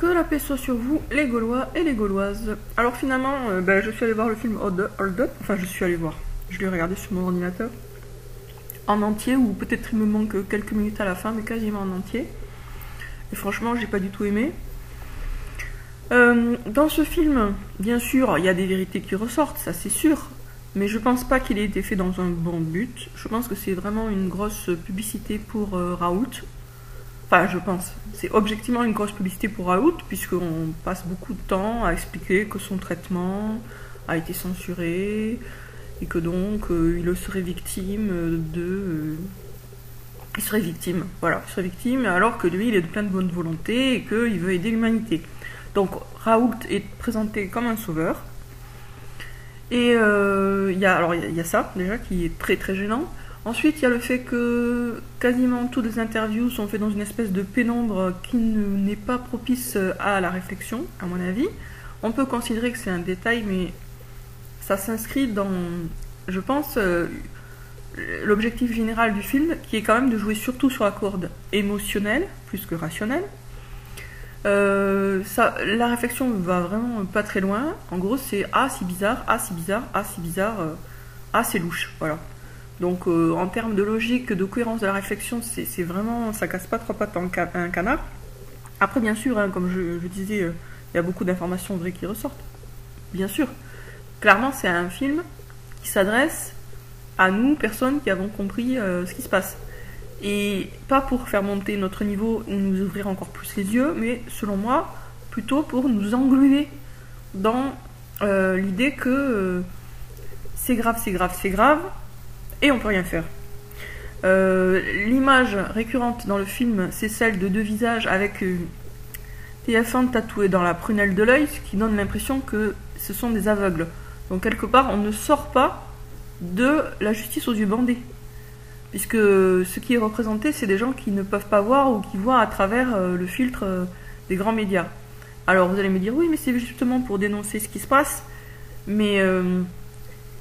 Que la paix soit sur vous, les Gaulois et les Gauloises. Alors finalement, je suis allée voir le film Hold Up. Enfin, je suis allée voir. Je l'ai regardé sur mon ordinateur. En entier, ou peut-être il me manque quelques minutes à la fin, mais quasiment en entier. Et franchement, j'ai pas du tout aimé. Dans ce film, bien sûr, il y a des vérités qui ressortent, ça c'est sûr. Mais je pense pas qu'il ait été fait dans un bon but. Je pense que c'est vraiment une grosse publicité pour Raoult. Enfin, je pense. C'est objectivement une grosse publicité pour Raoult, puisqu'on passe beaucoup de temps à expliquer que son traitement a été censuré, et que donc il serait victime il serait victime, voilà, il serait victime, alors que lui, il est plein de bonne volonté, et qu'il veut aider l'humanité. Donc, Raoult est présenté comme un sauveur. Et il y a ça, déjà, qui est très très gênant. Ensuite, il y a le fait que quasiment toutes les interviews sont faites dans une espèce de pénombre qui n'est pas propice à la réflexion, à mon avis. On peut considérer que c'est un détail, mais ça s'inscrit dans, je pense, l'objectif général du film, qui est quand même de jouer surtout sur la corde émotionnelle, plus que rationnelle. La réflexion va vraiment pas très loin. En gros, c'est « Ah, c'est bizarre, ah, c'est bizarre, ah, c'est bizarre, ah, c'est louche », voilà. Donc en termes de logique, de cohérence de la réflexion, c'est vraiment, ça casse pas trois pattes à un canard. Après bien sûr, hein, comme je disais, il y a beaucoup d'informations vraies qui ressortent. Bien sûr, clairement c'est un film qui s'adresse à nous, personnes qui avons compris ce qui se passe. Et pas pour faire monter notre niveau ou nous ouvrir encore plus les yeux, mais selon moi, plutôt pour nous engluer dans l'idée que c'est grave, c'est grave, c'est grave, et on peut rien faire. L'image récurrente dans le film, c'est celle de deux visages avec TF1 tatoué dans la prunelle de l'œil, ce qui donne l'impression que ce sont des aveugles. Donc quelque part, on ne sort pas de la justice aux yeux bandés. Puisque ce qui est représenté, c'est des gens qui ne peuvent pas voir ou qui voient à travers le filtre des grands médias. Alors vous allez me dire, oui, mais c'est justement pour dénoncer ce qui se passe, mais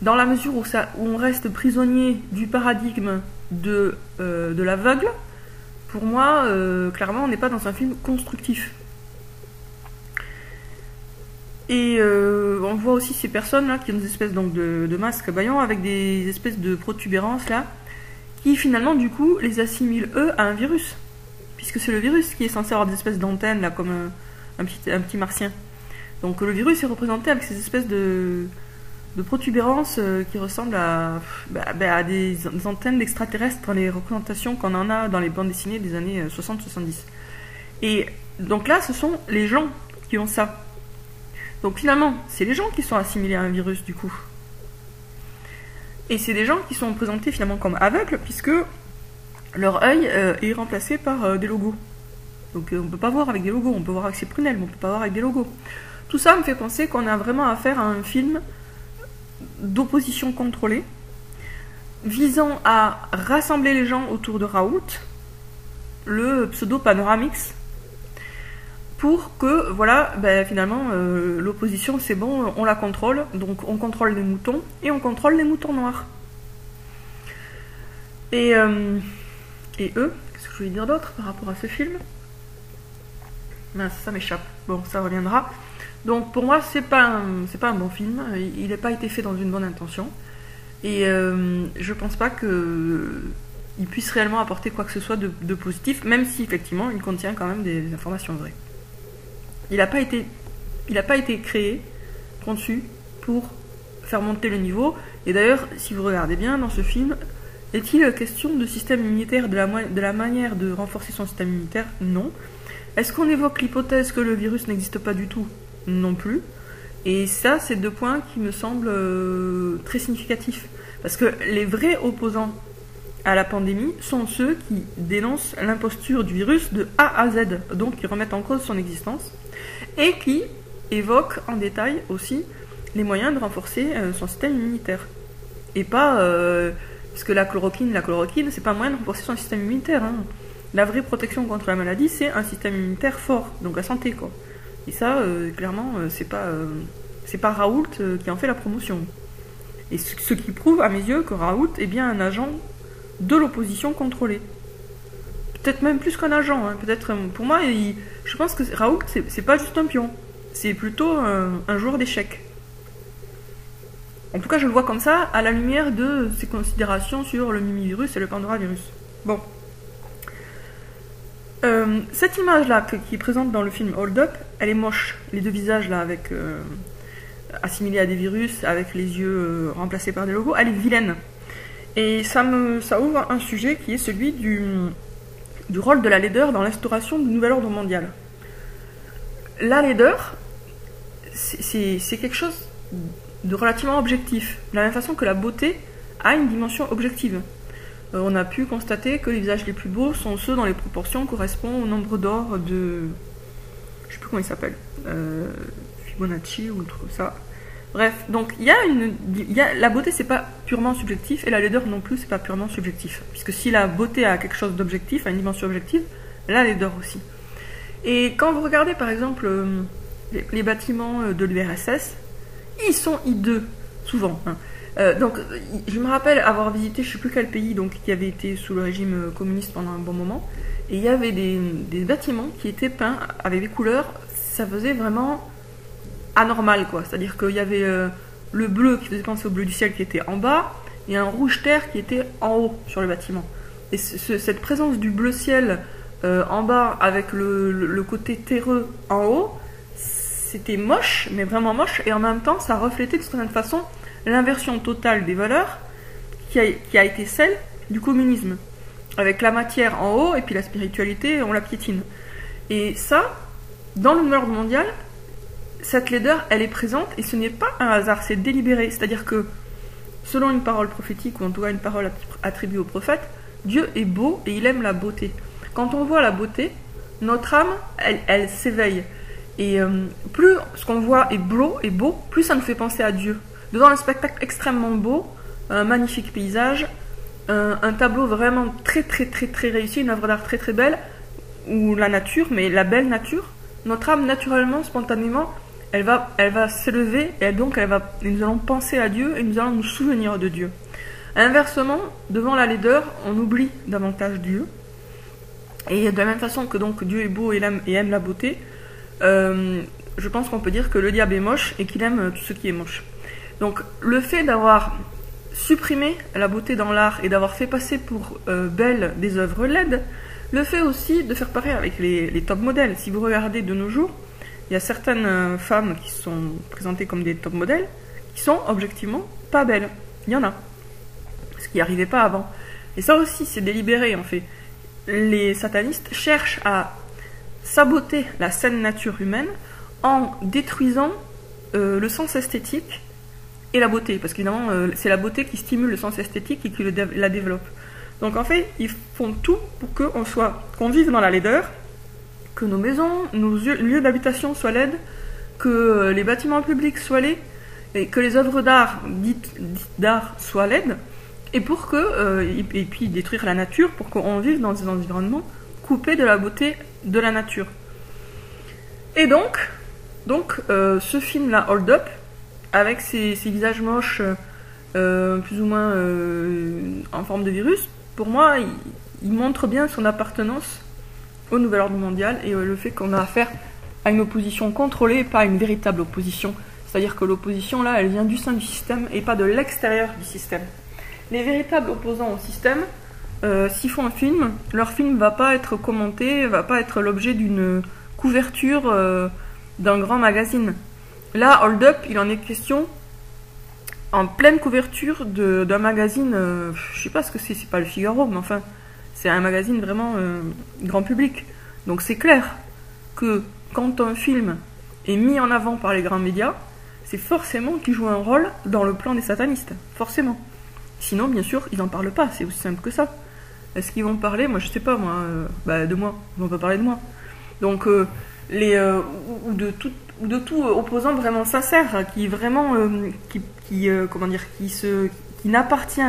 dans la mesure où on reste prisonnier du paradigme de l'aveugle, pour moi, clairement, on n'est pas dans un film constructif. Et on voit aussi ces personnes-là qui ont des espèces donc, de masques baillants avec des espèces de protubérances là, qui finalement du coup les assimilent eux à un virus, puisque c'est le virus qui est censé avoir des espèces d'antennes là comme un petit martien. Donc le virus est représenté avec ces espèces de protubérances qui ressemblent à des antennes d'extraterrestres dans les représentations qu'on en a dans les bandes dessinées des années 60-70. Et donc là ce sont les gens qui ont ça. Donc finalement c'est les gens qui sont assimilés à un virus du coup. Et c'est des gens qui sont présentés finalement comme aveugles, puisque leur œil est remplacé par des logos. Donc on ne peut pas voir avec des logos, on peut voir avec ses prunelles, mais on ne peut pas voir avec des logos. Tout ça me fait penser qu'on a vraiment affaire à un film d'opposition contrôlée, visant à rassembler les gens autour de Raoult, le pseudo Panoramix, pour que, voilà, finalement, l'opposition, c'est bon, on la contrôle, donc on contrôle les moutons, et on contrôle les moutons noirs. Et eux, qu'est-ce que je voulais dire d'autre par rapport à ce film? Mince, ça m'échappe. Bon, ça reviendra. Donc pour moi, c'est pas un bon film, il n'a pas été fait dans une bonne intention, et je pense pas qu'il puisse réellement apporter quoi que ce soit de positif, même si effectivement il contient quand même des informations vraies. Il n'a pas été créé, conçu pour faire monter le niveau. Et d'ailleurs, si vous regardez bien dans ce film, est-il question de système immunitaire, de la manière de renforcer son système immunitaire? Non. Est-ce qu'on évoque l'hypothèse que le virus n'existe pas du tout? Non plus. Et ça, c'est deux points qui me semblent très significatifs. Parce que les vrais opposants à la pandémie sont ceux qui dénoncent l'imposture du virus de A à Z, donc qui remettent en cause son existence, et qui évoquent en détail aussi les moyens de renforcer son système immunitaire. Et pas... parce que la chloroquine, c'est pas un moyen de renforcer son système immunitaire. Hein. La vraie protection contre la maladie, c'est un système immunitaire fort, donc la santé, quoi. Et ça, clairement, c'est pas Raoult qui en fait la promotion. Et ce qui prouve, à mes yeux, que Raoult est bien un agent de l'opposition contrôlée. peut-être même plus qu'un agent. Hein. Peut-être, pour moi, je pense que Raoult, c'est pas juste un pion. C'est plutôt un joueur d'échecs. En tout cas, je le vois comme ça, à la lumière de ses considérations sur le Mimivirus et le Pandoravirus. Bon. Cette image-là qui est présente dans le film Hold Up, elle est moche. Les deux visages là, avec assimilés à des virus, avec les yeux remplacés par des logos, elle est vilaine. Et ça ouvre un sujet qui est celui du rôle de la laideur dans l'instauration du nouvel ordre mondial. La laideur, c'est quelque chose de relativement objectif, de la même façon que la beauté a une dimension objective. On a pu constater que les visages les plus beaux sont ceux dont les proportions correspondent au nombre d'or de... Je sais plus comment il s'appelle. Fibonacci ou tout ça. Bref, donc la beauté c'est pas purement subjectif et la laideur non plus c'est pas purement subjectif. Puisque si la beauté a quelque chose d'objectif, a une dimension objective, la laideur aussi. Et quand vous regardez par exemple les bâtiments de l'URSS, ils sont hideux, souvent. Hein. Donc, je me rappelle avoir visité je ne sais plus quel pays donc, qui avait été sous le régime communiste pendant un bon moment, et il y avait des bâtiments qui étaient peints avec des couleurs, ça faisait vraiment anormal, quoi. C'est-à-dire qu'il y avait le bleu qui faisait penser au bleu du ciel qui était en bas, et un rouge terre qui était en haut sur le bâtiment. Et cette présence du bleu ciel en bas avec le côté terreux en haut, c'était moche, mais vraiment moche, et en même temps, ça reflétait de certaine façon l'inversion totale des valeurs qui a été celle du communisme, avec la matière en haut et puis la spiritualité, on la piétine. Et ça, dans le nouvel ordre mondial, cette laideur, elle est présente et ce n'est pas un hasard, c'est délibéré. C'est-à-dire que, selon une parole prophétique, ou en tout cas une parole attribuée au prophète, Dieu est beau et il aime la beauté. Quand on voit la beauté, notre âme, elle s'éveille. Et plus ce qu'on voit est beau, plus ça nous fait penser à Dieu. Devant un spectacle extrêmement beau, un magnifique paysage, un tableau vraiment très très très très réussi, une œuvre d'art très très belle, ou la nature, mais la belle nature, notre âme naturellement, spontanément, elle va s'élever et donc nous allons penser à Dieu et nous allons nous souvenir de Dieu. Inversement, devant la laideur, on oublie davantage Dieu. Et de la même façon que donc Dieu est beau et aime la beauté, je pense qu'on peut dire que le diable est moche et qu'il aime tout ce qui est moche. Donc le fait d'avoir supprimé la beauté dans l'art et d'avoir fait passer pour belles des œuvres laides, le fait aussi de faire pareil avec les top modèles. Si vous regardez de nos jours, il y a certaines femmes qui sont présentées comme des top modèles qui sont objectivement pas belles. Il y en a. Ce qui n'arrivait pas avant. Et ça aussi, c'est délibéré en fait. Les satanistes cherchent à saboter la saine nature humaine en détruisant le sens esthétique et la beauté, parce qu'évidemment c'est la beauté qui stimule le sens esthétique et qui la développe. Donc en fait ils font tout pour qu'on vive dans la laideur, que nos maisons, nos lieux d'habitation soient laides, que les bâtiments publics soient laids, et que les œuvres d'art dites d'art soient laides, et pour et puis détruire la nature pour qu'on vive dans des environnements coupés de la beauté de la nature. Et donc ce film-là, Hold Up, avec ses visages moches, plus ou moins en forme de virus, pour moi, il montre bien son appartenance au nouvel ordre mondial et le fait qu'on a affaire à une opposition contrôlée et pas à une véritable opposition. C'est-à-dire que l'opposition, là, elle vient du sein du système et pas de l'extérieur du système. Les véritables opposants au système, s'ils font un film, leur film ne va pas être commenté, ne va pas être l'objet d'une couverture d'un grand magazine. Là, Hold Up, il en est question en pleine couverture d'un magazine, je sais pas ce que c'est pas le Figaro, mais enfin, c'est un magazine vraiment grand public. Donc c'est clair que quand un film est mis en avant par les grands médias, c'est forcément qu'il joue un rôle dans le plan des satanistes, forcément. Sinon, bien sûr, ils n'en parlent pas, c'est aussi simple que ça. Est-ce qu'ils vont parler? Moi, je sais pas, moi, de moi. Ils vont pas parler de moi. Donc, ou de tout opposant vraiment sincère, qui vraiment, qui n'appartient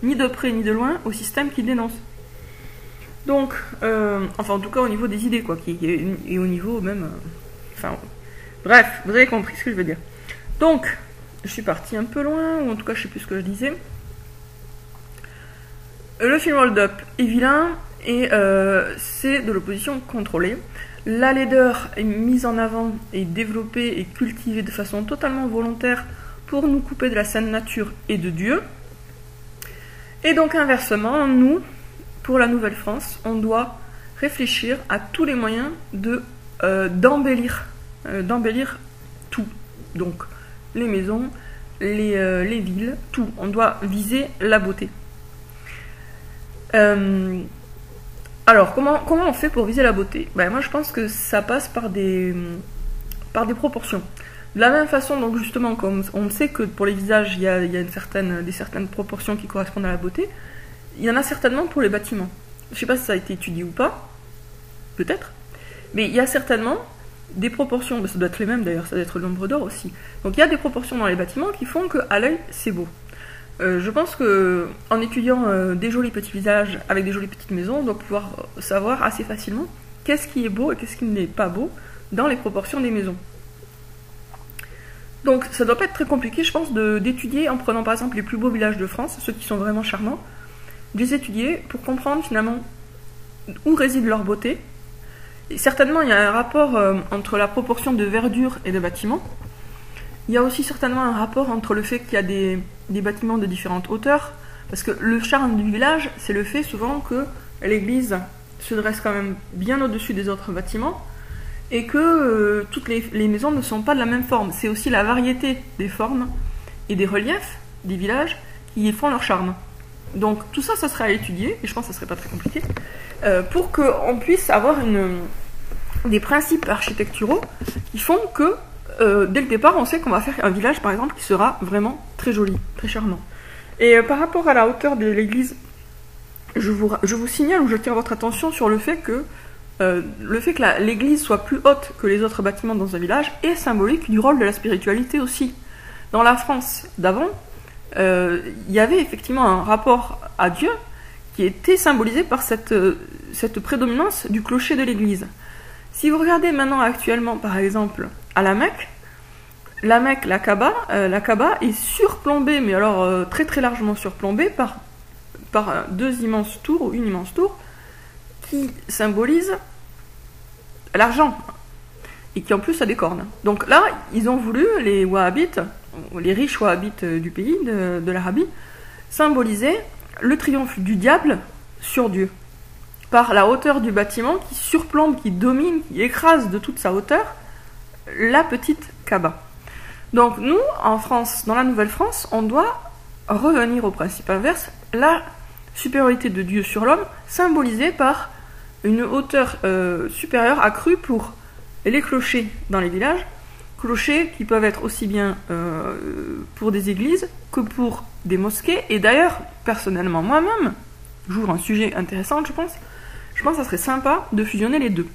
ni de près ni de loin au système qu'il dénonce. Donc, enfin, en tout cas, au niveau des idées, quoi, et au niveau même, enfin, bref, vous avez compris ce que je veux dire. Donc, je suis partie un peu loin, ou en tout cas, je sais plus ce que je disais. Le film Hold Up est vilain, et c'est de l'opposition contrôlée. La laideur est mise en avant et développée et cultivée de façon totalement volontaire pour nous couper de la saine nature et de Dieu. Et donc inversement, nous, pour la Nouvelle-France, on doit réfléchir à tous les moyens d'embellir tout. Donc les maisons, les villes, tout. On doit viser la beauté. Alors, comment on fait pour viser la beauté? Moi, je pense que ça passe par des proportions. De la même façon, donc justement, comme on sait que pour les visages, il y a des certaines proportions qui correspondent à la beauté, il y en a certainement pour les bâtiments. Je ne sais pas si ça a été étudié ou pas, peut-être, mais il y a certainement des proportions, ça doit être les mêmes d'ailleurs, ça doit être le nombre d'or aussi. Donc il y a des proportions dans les bâtiments qui font qu'à l'œil, c'est beau. Je pense qu'en étudiant des jolis petits visages avec des jolies petites maisons, on doit pouvoir savoir assez facilement qu'est-ce qui est beau et qu'est-ce qui n'est pas beau dans les proportions des maisons. Donc ça doit pas être très compliqué, je pense, d'étudier en prenant par exemple les plus beaux villages de France, ceux qui sont vraiment charmants, de les étudier pour comprendre finalement où réside leur beauté. Et certainement il y a un rapport entre la proportion de verdure et de bâtiments. Il y a aussi certainement un rapport entre le fait qu'il y a des bâtiments de différentes hauteurs, parce que le charme du village, c'est le fait souvent que l'église se dresse quand même bien au-dessus des autres bâtiments, et que toutes les maisons ne sont pas de la même forme. C'est aussi la variété des formes et des reliefs des villages qui font leur charme. Donc tout ça, ça sera à étudier, et je pense que ça serait pas très compliqué, pour qu'on puisse avoir des principes architecturaux qui font que dès le départ, on sait qu'on va faire un village, par exemple, qui sera vraiment très joli, très charmant. Et par rapport à la hauteur de l'église, je vous signale ou j'attire votre attention sur le fait que l'église soit plus haute que les autres bâtiments dans un village est symbolique du rôle de la spiritualité aussi. Dans la France d'avant, il y avait effectivement un rapport à Dieu qui était symbolisé par cette prédominance du clocher de l'église. Si vous regardez maintenant actuellement, par exemple, à la Mecque, la Kaaba est surplombée, mais alors très très largement surplombée par deux immenses tours ou une immense tour qui symbolise l'argent et qui en plus a des cornes. Donc là, ils ont voulu, les wahhabites, les riches wahhabites du pays, de l'Arabie, symboliser le triomphe du diable sur Dieu par la hauteur du bâtiment qui surplombe, qui domine, qui écrase de toute sa hauteur la petite Kaaba. Donc nous, en France, dans la Nouvelle-France, on doit revenir au principe inverse, la supériorité de Dieu sur l'homme, symbolisée par une hauteur supérieure accrue pour les clochers dans les villages, clochers qui peuvent être aussi bien pour des églises que pour des mosquées. Et d'ailleurs, personnellement, moi-même, j'ouvre un sujet intéressant, je pense que ça serait sympa de fusionner les deux.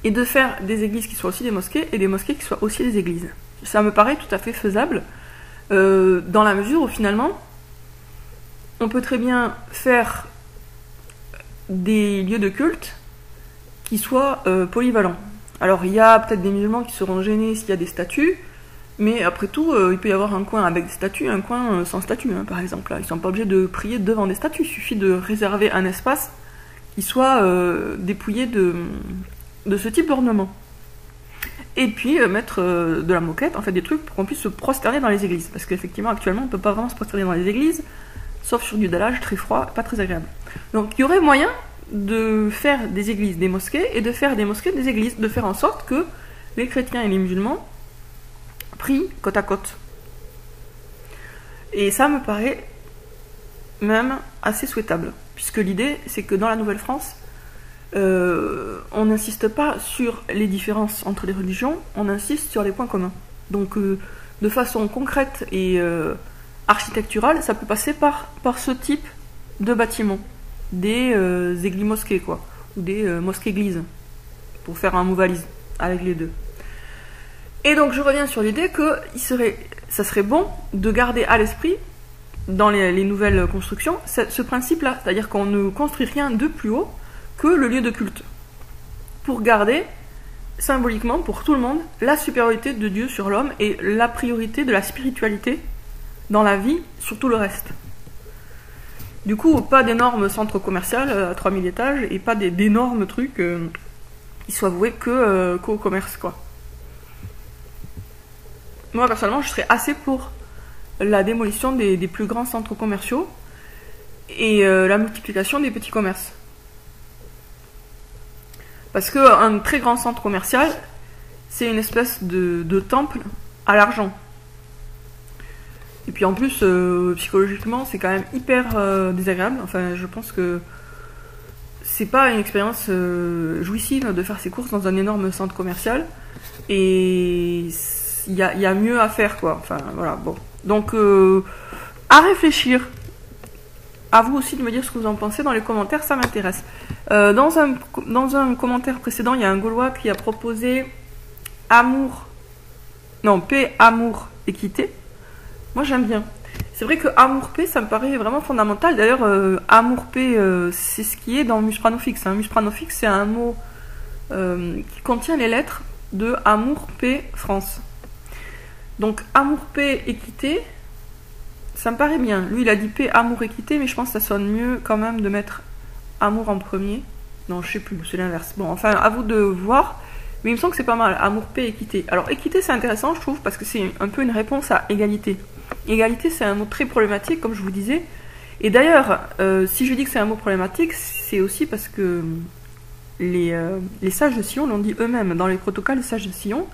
Et de faire des églises qui soient aussi des mosquées et des mosquées qui soient aussi des églises. Ça me paraît tout à fait faisable, dans la mesure où finalement, on peut très bien faire des lieux de culte qui soient polyvalents. Alors il y a peut-être des musulmans qui seront gênés s'il y a des statues, mais après tout, il peut y avoir un coin avec des statues, un coin sans statues, par exemple. Là, ils ne sont pas obligés de prier devant des statues, il suffit de réserver un espace qui soit dépouillé de ce type d'ornement. Et puis mettre de la moquette, en fait des trucs pour qu'on puisse se prosterner dans les églises. Parce qu'effectivement, actuellement, on ne peut pas vraiment se prosterner dans les églises, sauf sur du dallage très froid, pas très agréable. Donc il y aurait moyen de faire des églises des mosquées, et de faire des mosquées des églises, de faire en sorte que les chrétiens et les musulmans prient côte à côte. Et ça me paraît même assez souhaitable, puisque l'idée, c'est que dans la Nouvelle-France, on n'insiste pas sur les différences entre les religions, on insiste sur les points communs. Donc de façon concrète et architecturale, ça peut passer par ce type de bâtiment, des églises-mosquées, quoi, ou des mosquées-églises, pour faire un mot valise avec les deux. Et donc je reviens sur l'idée que ça serait bon de garder à l'esprit, dans les nouvelles constructions, ce principe-là, c'est-à-dire qu'on ne construit rien de plus haut que le lieu de culte, pour garder symboliquement pour tout le monde la supériorité de Dieu sur l'homme et la priorité de la spiritualité dans la vie sur tout le reste. Du coup, pas d'énormes centres commerciaux à 3000 étages et pas d'énormes trucs qui soient voués qu'au commerce, quoi. Moi, personnellement, je serais assez pour la démolition des plus grands centres commerciaux et la multiplication des petits commerces. Parce qu'un très grand centre commercial, c'est une espèce de temple à l'argent. Et puis en plus, psychologiquement, c'est quand même hyper désagréable. Enfin, je pense que c'est pas une expérience jouissive de faire ses courses dans un énorme centre commercial. Et il y a mieux à faire, quoi. Enfin, voilà, bon. Donc, à réfléchir. À vous aussi de me dire ce que vous en pensez dans les commentaires, ça m'intéresse. Dans un commentaire précédent, il y a un Gaulois qui a proposé paix, amour, équité. Moi, j'aime bien. C'est vrai que amour-paix, ça me paraît vraiment fondamental. D'ailleurs, amour-paix, c'est ce qui est dans Muspranofix. Hein. Muspranofix, c'est un mot qui contient les lettres de amour, paix, France. Donc, amour, paix, équité, ça me paraît bien. Lui, il a dit paix, amour, équité, mais je pense que ça sonne mieux quand même de mettre amour en premier. Non, je sais plus, c'est l'inverse. Bon, enfin, à vous de voir. Mais il me semble que c'est pas mal. Amour, paix, équité. Alors, équité, c'est intéressant, je trouve, parce que c'est un peu une réponse à égalité. Égalité, c'est un mot très problématique, comme je vous disais. Et d'ailleurs, si je dis que c'est un mot problématique, c'est aussi parce que les sages de Sion l'ont dit eux-mêmes dans les protocoles des sages de Sion.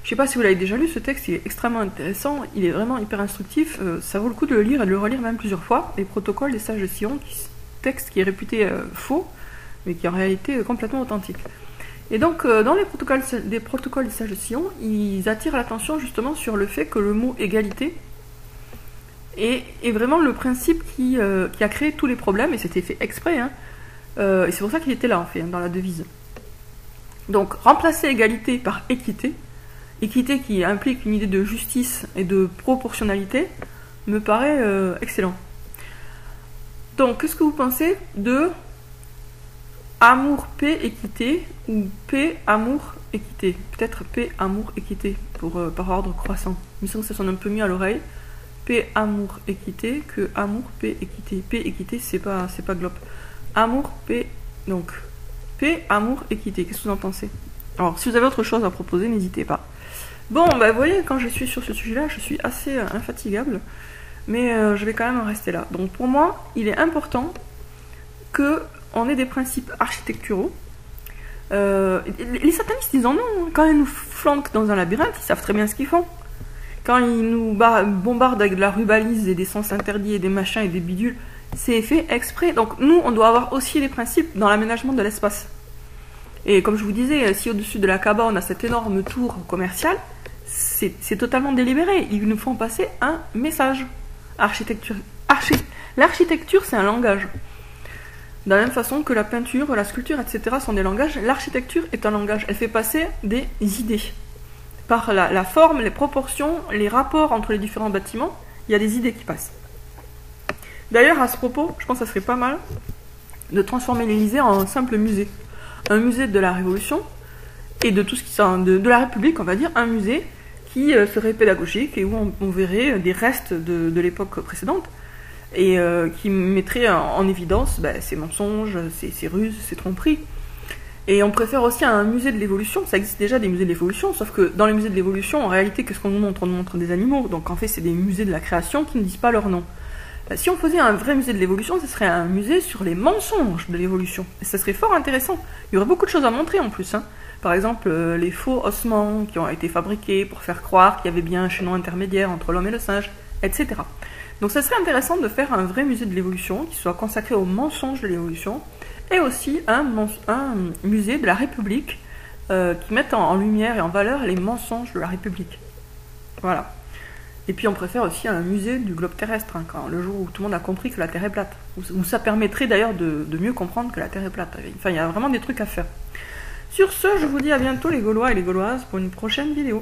Je ne sais pas si vous l'avez déjà lu, ce texte, il est extrêmement intéressant, il est vraiment hyper instructif, ça vaut le coup de le lire et de le relire même plusieurs fois. Les protocoles des sages de Sion, texte qui est réputé faux, mais qui est en réalité complètement authentique. Et donc, dans les protocoles des sages de Sion, ils attirent l'attention justement sur le fait que le mot égalité est vraiment le principe qui a créé tous les problèmes, et c'était fait exprès, hein. Et c'est pour ça qu'il était là, en fait, hein, dans la devise. Donc, remplacer égalité par équité, équité qui implique une idée de justice et de proportionnalité, me paraît excellent. Donc, qu'est-ce que vous pensez de amour, paix, équité, ou paix, amour, équité? Peut-être paix, amour, équité, par ordre croissant. Il me semble que ça sonne un peu mieux à l'oreille. Paix, amour, équité, que amour, paix, équité. Paix, équité, c'est pas glop. Amour, paix, donc, paix, amour, équité. Qu'est-ce que vous en pensez? Alors, si vous avez autre chose à proposer, n'hésitez pas. Bon, bah, vous voyez, quand je suis sur ce sujet-là, je suis assez infatigable, mais je vais quand même en rester là. Donc, pour moi, il est important qu'on ait des principes architecturaux. Les satanistes, ils en ont. Quand ils nous flanquent dans un labyrinthe, ils savent très bien ce qu'ils font. Quand ils nous bombardent avec de la rubalise et des sens interdits et des machins et des bidules, c'est fait exprès. Donc, nous, on doit avoir aussi des principes dans l'aménagement de l'espace. Et comme je vous disais, si au-dessus de la Kaaba, on a cette énorme tour commerciale, c'est totalement délibéré. Ils nous font passer un message. L'architecture, c'est un langage. De la même façon que la peinture, la sculpture, etc. sont des langages, l'architecture est un langage. Elle fait passer des idées. Par la forme, les proportions, les rapports entre les différents bâtiments, il y a des idées qui passent. D'ailleurs, à ce propos, je pense que ça serait pas mal de transformer l'Élysée en un simple musée. Un musée de la Révolution et de tout ce qui sort de la République, on va dire, un musée qui serait pédagogique et où on verrait des restes de l'époque précédente et qui mettrait en évidence ces mensonges, ces ruses, ces tromperies. Et on préfère aussi un musée de l'évolution. Ça existe déjà des musées de l'évolution, sauf que dans les musées de l'évolution, en réalité, qu'est-ce qu'on nous montre? On nous montre des animaux. Donc en fait, c'est des musées de la création qui ne disent pas leur nom. Si on faisait un vrai musée de l'évolution, ce serait un musée sur les mensonges de l'évolution. Et ça serait fort intéressant. Il y aurait beaucoup de choses à montrer en plus, hein. Par exemple, les faux ossements qui ont été fabriqués pour faire croire qu'il y avait bien un chaînon intermédiaire entre l'homme et le singe, etc. Donc ça serait intéressant de faire un vrai musée de l'évolution qui soit consacré aux mensonges de l'évolution et aussi un musée de la République qui mette en lumière et en valeur les mensonges de la République. Voilà. Et puis on préfère aussi un musée du globe terrestre, hein, le jour où tout le monde a compris que la Terre est plate. Où ça permettrait d'ailleurs de mieux comprendre que la Terre est plate. Enfin, il y a vraiment des trucs à faire. Sur ce, je vous dis à bientôt les Gaulois et les Gauloises pour une prochaine vidéo.